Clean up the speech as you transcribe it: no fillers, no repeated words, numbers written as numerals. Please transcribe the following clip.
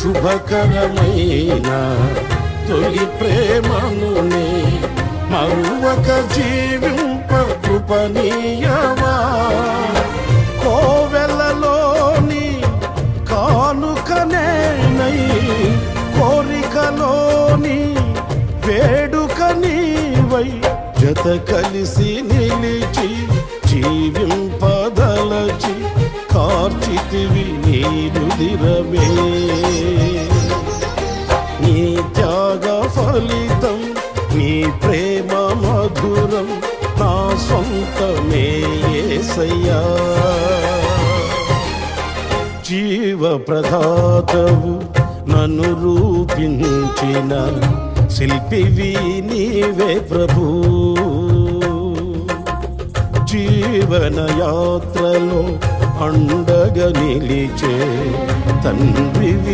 శుభకరమైన తొలి ప్రేమనునే మరువక జీవింప కృపనీయవా. కోవెలలోని కానుకనేనై కోరికలోని వేడుక నీవై జత కలిసి నిలిచి జీవింపదలచి కార్చితివి నీ రుధిరమే. నీ త్యాగ ఫలితం నీ ప్రేమ మధురం నా సొంతమే యేసయ్యా. జీవ ప్రదాతవు నన్ను రూపించిన శిల్పివి నీవే ప్రభూ. జీవన యాత్రలో అండగా నిలిచే తండ్రివి